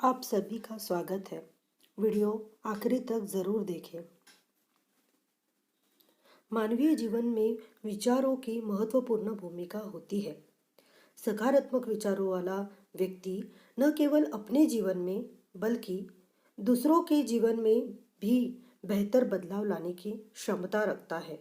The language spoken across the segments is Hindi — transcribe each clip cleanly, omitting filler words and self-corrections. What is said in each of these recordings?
आप सभी का स्वागत है। वीडियो आखिरी तक ज़रूर देखें। मानवीय जीवन में विचारों की महत्वपूर्ण भूमिका होती है। सकारात्मक विचारों वाला व्यक्ति न केवल अपने जीवन में बल्कि दूसरों के जीवन में भी बेहतर बदलाव लाने की क्षमता रखता है।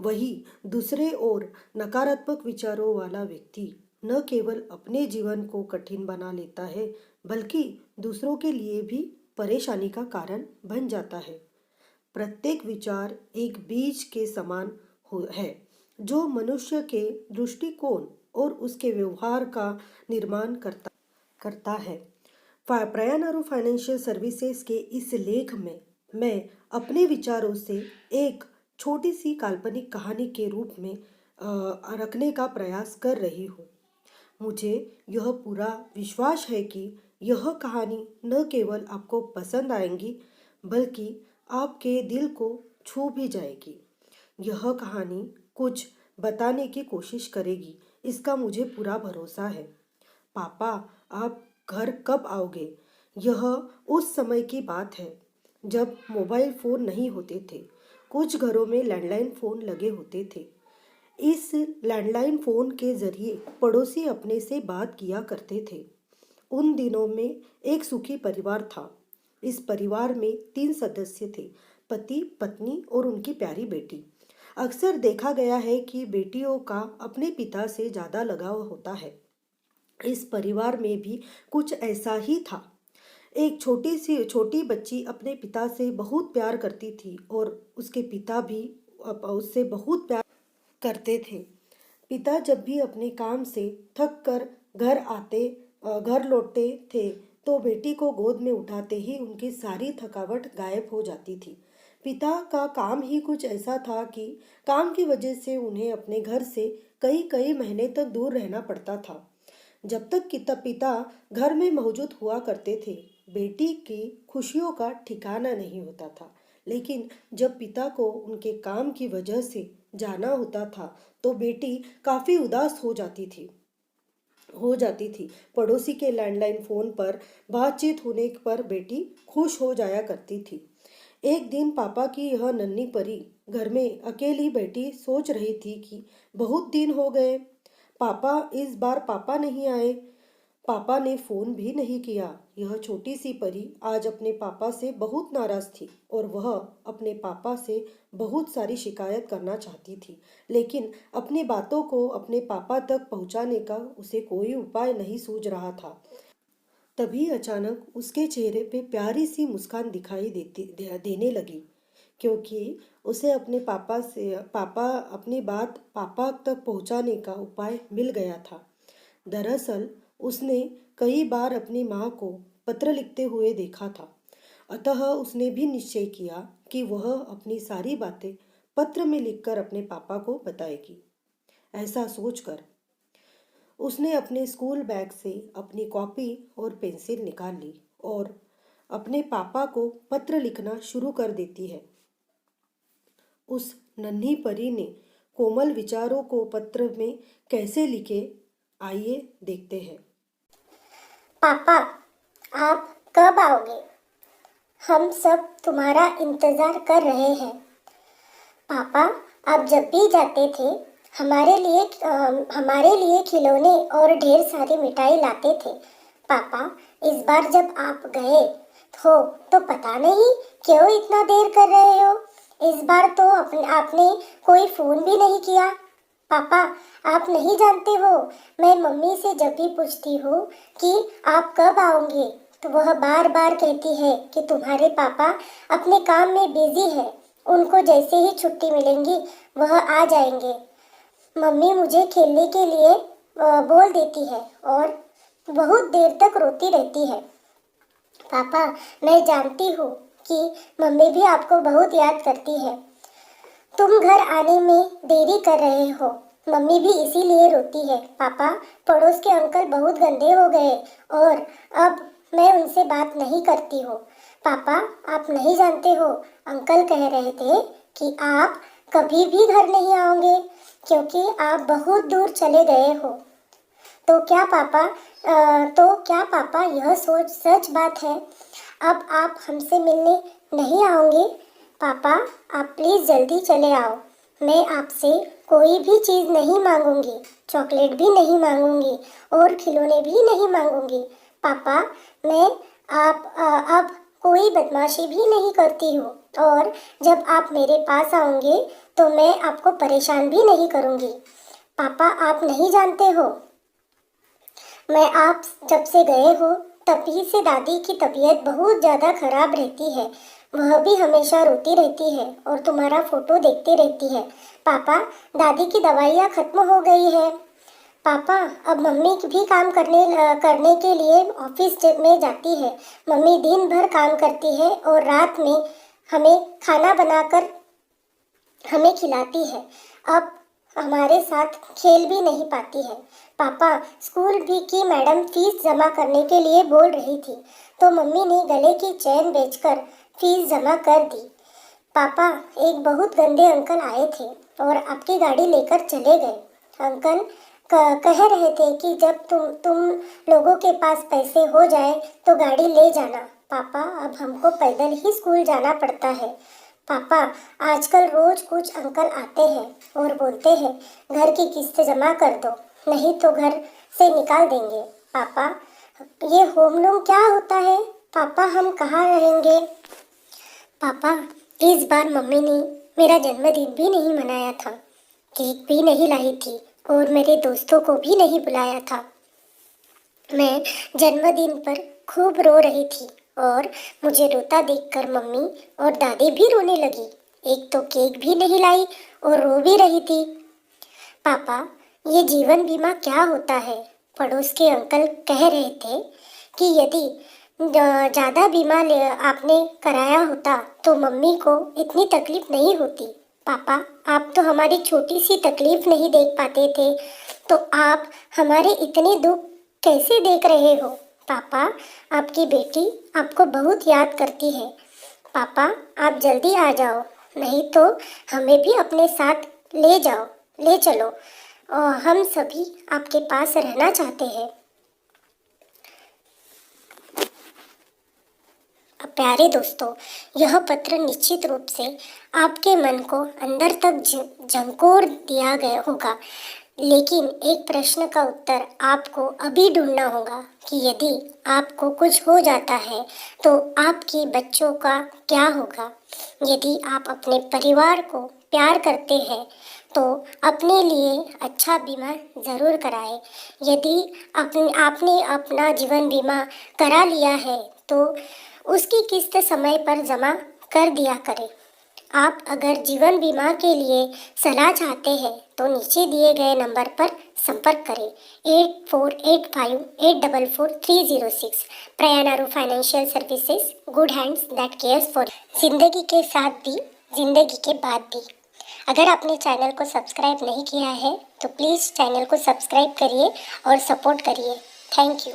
वही दूसरे ओर नकारात्मक विचारों वाला व्यक्ति न केवल अपने जीवन को कठिन बना लेता है बल्कि दूसरों के लिए भी परेशानी का कारण बन जाता है। प्रत्येक विचार एक बीज के समान है जो मनुष्य के दृष्टिकोण और उसके व्यवहार का निर्माण करता है। प्रयानारू फाइनेंशियल सर्विसेज के इस लेख में मैं अपने विचारों से एक छोटी सी काल्पनिक कहानी के रूप में रखने का प्रयास कर रही हूँ। मुझे यह पूरा विश्वास है कि यह कहानी न केवल आपको पसंद आएगी बल्कि आपके दिल को छू भी जाएगी। यह कहानी कुछ बताने की कोशिश करेगी, इसका मुझे पूरा भरोसा है। पापा, आप घर कब आओगे? यह उस समय की बात है जब मोबाइल फ़ोन नहीं होते थे। कुछ घरों में लैंडलाइन फ़ोन लगे होते थे। इस लैंडलाइन फ़ोन के ज़रिए पड़ोसी अपने से बात किया करते थे। उन दिनों में एक सुखी परिवार था। इस परिवार में 3 सदस्य थे, पति, पत्नी और उनकी प्यारी बेटी। अक्सर देखा गया है कि बेटियों का अपने पिता से ज़्यादा लगाव होता है। इस परिवार में भी कुछ ऐसा ही था। एक छोटी बच्ची अपने पिता से बहुत प्यार करती थी और उसके पिता भी उससे बहुत प्यार करते थे। पिता जब भी अपने काम से थक कर घर लौटते थे तो बेटी को गोद में उठाते ही उनकी सारी थकावट गायब हो जाती थी। पिता का काम ही कुछ ऐसा था कि काम की वजह से उन्हें अपने घर से कई कई महीने तक दूर रहना पड़ता था। जब तक कि पिता घर में मौजूद हुआ करते थे, बेटी की खुशियों का ठिकाना नहीं होता था। लेकिन जब पिता को उनके काम की वजह से जाना होता था तो बेटी काफ़ी उदास हो जाती थी। पड़ोसी के लैंडलाइन फ़ोन पर बातचीत होने पर बेटी खुश हो जाया करती थी। एक दिन पापा की यह नन्ही परी घर में अकेली बैठी सोच रही थी कि बहुत दिन हो गए, इस बार पापा नहीं आए। पापा ने फ़ोन भी नहीं किया। यह छोटी सी परी आज अपने पापा से बहुत नाराज़ थी और वह अपने पापा से बहुत सारी शिकायत करना चाहती थी, लेकिन अपनी बातों को अपने पापा तक पहुंचाने का उसे कोई उपाय नहीं सूझ रहा था। तभी अचानक उसके चेहरे पे प्यारी सी मुस्कान दिखाई देने लगी, क्योंकि उसे अपनी बात पापा तक पहुंचाने का उपाय मिल गया था। दरअसल उसने कई बार अपनी माँ को पत्र लिखते हुए देखा था, अतः उसने भी निश्चय किया कि वह अपनी सारी बातें पत्र में लिखकर अपने पापा को बताएगी। ऐसा सोचकर उसने अपने स्कूल बैग से अपनी कॉपी और पेंसिल निकाल ली और अपने पापा को पत्र लिखना शुरू कर देती है। उस नन्ही परी ने कोमल विचारों को पत्र में कैसे लिखे, आइए देखते हैं। पापा, आप कब आओगे? हम सब तुम्हारा इंतजार कर रहे हैं। पापा, आप जब भी जाते थे हमारे लिए खिलौने और ढेर सारी मिठाई लाते थे। पापा, इस बार जब आप गए हो तो पता नहीं क्यों इतना देर कर रहे हो। इस बार तो आपने कोई फोन भी नहीं किया। पापा, आप नहीं जानते हो, मैं मम्मी से जब भी पूछती हूँ कि आप कब आओगे तो वह बार बार कहती है कि तुम्हारे पापा अपने काम में बिजी है, उनको जैसे ही छुट्टी मिलेंगी वह आ जाएंगे। मम्मी मुझे खेलने के लिए बोल देती है और बहुत देर तक रोती रहती है। पापा, मैं जानती हूँ कि मम्मी भी आपको बहुत याद करती है। तुम घर आने में देरी कर रहे हो, मम्मी भी इसीलिए रोती है। पापा, पड़ोस के अंकल बहुत गंदे हो गए और अब मैं उनसे बात नहीं करती हूँ। पापा, आप नहीं जानते हो, अंकल कह रहे थे कि आप कभी भी घर नहीं आओगे क्योंकि आप बहुत दूर चले गए हो। तो क्या पापा यह सोच सच बात है? अब आप हमसे मिलने नहीं आओगे? पापा, आप प्लीज़ जल्दी चले आओ। मैं आपसे कोई भी चीज़ नहीं मांगूंगी, चॉकलेट भी नहीं मांगूंगी और खिलौने भी नहीं मांगूंगी। पापा, मैं अब कोई बदमाशी भी नहीं करती हूँ और जब आप मेरे पास आओगे तो मैं आपको परेशान भी नहीं करूँगी। पापा, आप नहीं जानते हो, मैं आप जब से गए हो तभी से दादी की तबीयत बहुत ज़्यादा खराब रहती है। वह भी हमेशा रोती रहती है और तुम्हारा फोटो देखती रहती है। पापा, दादी की दवाइयाँ खत्म हो गई है। पापा, अब मम्मी भी काम करने के लिए ऑफिस में जाती है। मम्मी दिन भर काम करती है और रात में हमें खाना बनाकर हमें खिलाती है। अब हमारे साथ खेल भी नहीं पाती है। पापा, स्कूल भी की मैडम फीस जमा करने के लिए बोल रही थी तो मम्मी ने गले की चेन बेचकर फीस जमा कर दी। पापा, एक बहुत गंदे अंकल आए थे और आपकी गाड़ी लेकर चले गए। अंकल कह रहे थे कि जब तुम लोगों के पास पैसे हो जाए तो गाड़ी ले जाना। पापा, अब हमको पैदल ही स्कूल जाना पड़ता है। पापा, आजकल रोज कुछ अंकल आते हैं और बोलते हैं घर की किस्त जमा कर दो, नहीं तो घर से निकाल देंगे। पापा, ये होम लोन क्या होता है? पापा, हम कहाँ रहेंगे? पापा, इस बार मम्मी ने मेरा जन्मदिन भी नहीं मनाया था, केक भी नहीं लाई थी और मेरे दोस्तों को भी नहीं बुलाया था। मैं जन्मदिन पर खूब रो रही थी और मुझे रोता देखकर मम्मी और दादी भी रोने लगी। एक तो केक भी नहीं लाई और रो भी रही थी। पापा, ये जीवन बीमा क्या होता है? पड़ोस के अंकल कह रहे थे कि यदि ज़्यादा बीमा आपने कराया होता तो मम्मी को इतनी तकलीफ नहीं होती। पापा, आप तो हमारी छोटी सी तकलीफ नहीं देख पाते थे तो आप हमारे इतने दुख कैसे देख रहे हो? पापा, आपकी बेटी आपको बहुत याद करती है। पापा, आप जल्दी आ जाओ, नहीं तो हमें भी अपने साथ ले चलो और हम सभी आपके पास रहना चाहते हैं। प्यारे दोस्तों, यह पत्र निश्चित रूप से आपके मन को अंदर तक झंकोर दिया गया होगा, लेकिन एक प्रश्न का उत्तर आपको अभी ढूंढना होगा कि यदि आपको कुछ हो जाता है तो आपके बच्चों का क्या होगा। यदि आप अपने परिवार को प्यार करते हैं तो अपने लिए अच्छा बीमा ज़रूर कराएं। यदि आपने अपना जीवन बीमा करा लिया है तो उसकी किस्त समय पर जमा कर दिया करें। आप अगर जीवन बीमा के लिए सलाह चाहते हैं तो नीचे दिए गए नंबर पर संपर्क करें 8485844306। प्रयानारू financial services, good hands that cares for. जिंदगी के साथ भी, जिंदगी के बाद भी। अगर आपने चैनल को सब्सक्राइब नहीं किया है तो प्लीज़ चैनल को सब्सक्राइब करिए और सपोर्ट करिए। Thank you.